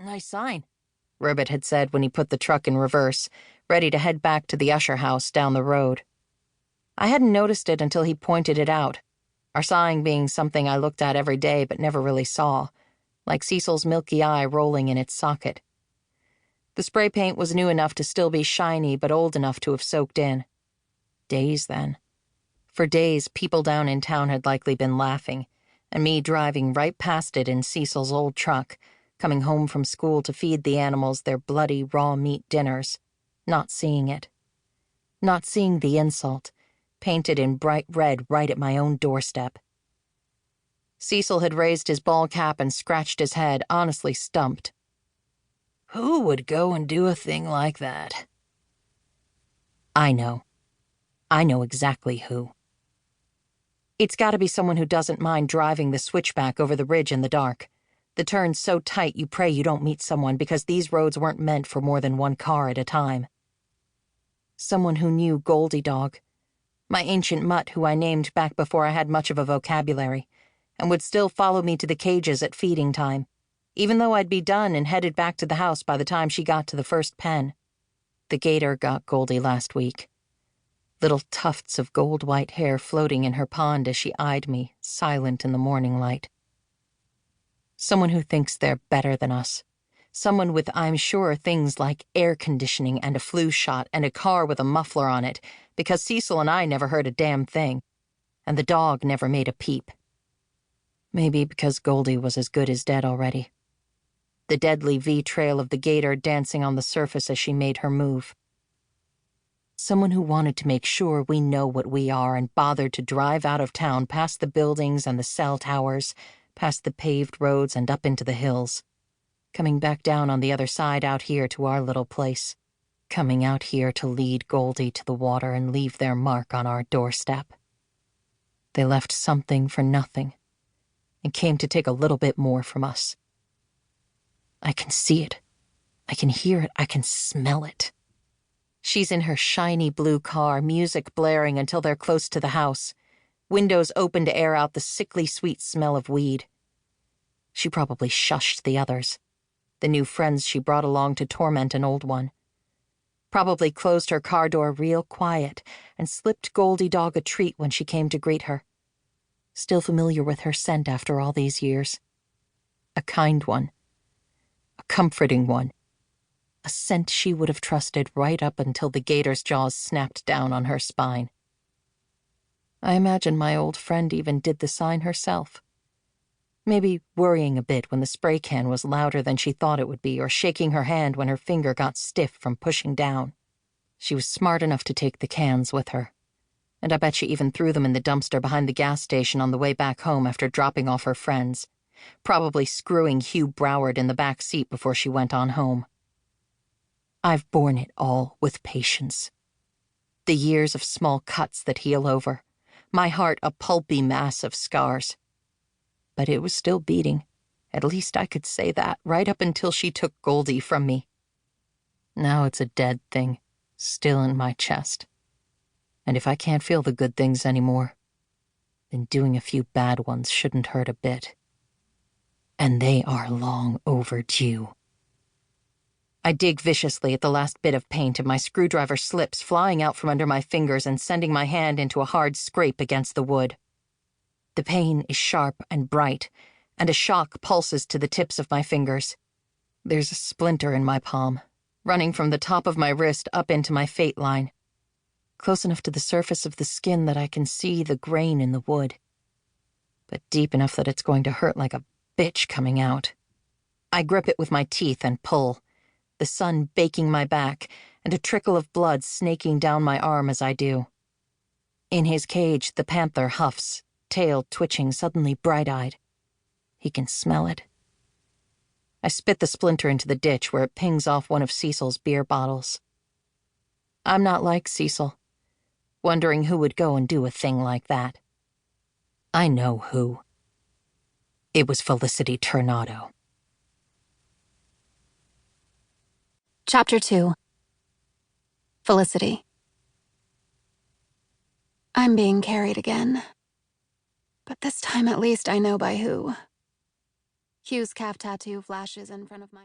"Nice sign," Ribbit had said when he put the truck in reverse, ready to head back to the Usher house down the road. I hadn't noticed it until he pointed it out, our sign being something I looked at every day but never really saw, like Cecil's milky eye rolling in its socket. The spray paint was new enough to still be shiny but old enough to have soaked in. Days, then. For days, people down in town had likely been laughing, and me driving right past it in Cecil's old truck, coming home from school to feed the animals their bloody raw meat dinners, not seeing it. Not seeing the insult, painted in bright red right at my own doorstep. Cecil had raised his ball cap and scratched his head, honestly stumped. "Who would go and do a thing like that?" I know. I know exactly who. It's got to be someone who doesn't mind driving the switchback over the ridge in the dark. The turn's so tight you pray you don't meet someone because these roads weren't meant for more than one car at a time. Someone who knew Goldie Dog, my ancient mutt who I named back before I had much of a vocabulary, and would still follow me to the cages at feeding time, even though I'd be done and headed back to the house by the time she got to the first pen. The gator got Goldie last week. Little tufts of gold-white hair floating in her pond as she eyed me, silent in the morning light. Someone who thinks they're better than us. Someone with, I'm sure, things like air conditioning and a flu shot and a car with a muffler on it, because Cecil and I never heard a damn thing, and the dog never made a peep. Maybe because Goldie was as good as dead already. The deadly V-trail of the gator dancing on the surface as she made her move. Someone who wanted to make sure we know what we are and bothered to drive out of town past the buildings and the cell towers, past the paved roads and up into the hills. Coming back down on the other side out here to our little place. Coming out here to lead Goldie to the water and leave their mark on our doorstep. They left something for nothing and came to take a little bit more from us. I can see it. I can hear it. I can smell it. She's in her shiny blue car, music blaring until they're close to the house, windows open to air out the sickly sweet smell of weed. She probably shushed the others, the new friends she brought along to torment an old one. Probably closed her car door real quiet and slipped Goldie Dog a treat when she came to greet her. Still familiar with her scent after all these years. A kind one. A comforting one. A scent she would have trusted right up until the gator's jaws snapped down on her spine. I imagine my old friend even did the sign herself. Maybe worrying a bit when the spray can was louder than she thought it would be, or shaking her hand when her finger got stiff from pushing down. She was smart enough to take the cans with her, and I bet she even threw them in the dumpster behind the gas station on the way back home after dropping off her friends, probably screwing Hugh Broward in the back seat before she went on home. I've borne it all with patience. The years of small cuts that heal over, my heart a pulpy mass of scars. But it was still beating, at least I could say that, right up until she took Goldie from me. Now it's a dead thing, still in my chest. And if I can't feel the good things anymore, then doing a few bad ones shouldn't hurt a bit. And they are long overdue. I dig viciously at the last bit of paint and my screwdriver slips, flying out from under my fingers and sending my hand into a hard scrape against the wood. The pain is sharp and bright, and a shock pulses to the tips of my fingers. There's a splinter in my palm, running from the top of my wrist up into my fate line, close enough to the surface of the skin that I can see the grain in the wood, but deep enough that it's going to hurt like a bitch coming out. I grip it with my teeth and pull, the sun baking my back, and a trickle of blood snaking down my arm as I do. In his cage, the panther huffs, tail twitching, suddenly bright-eyed. He can smell it. I spit the splinter into the ditch where it pings off one of Cecil's beer bottles. I'm not like Cecil, wondering who would go and do a thing like that. I know who. It was Felicity Turnado. Chapter 2. Felicity. I'm being carried again. But this time at least I know by who. Hugh's calf tattoo flashes in front of my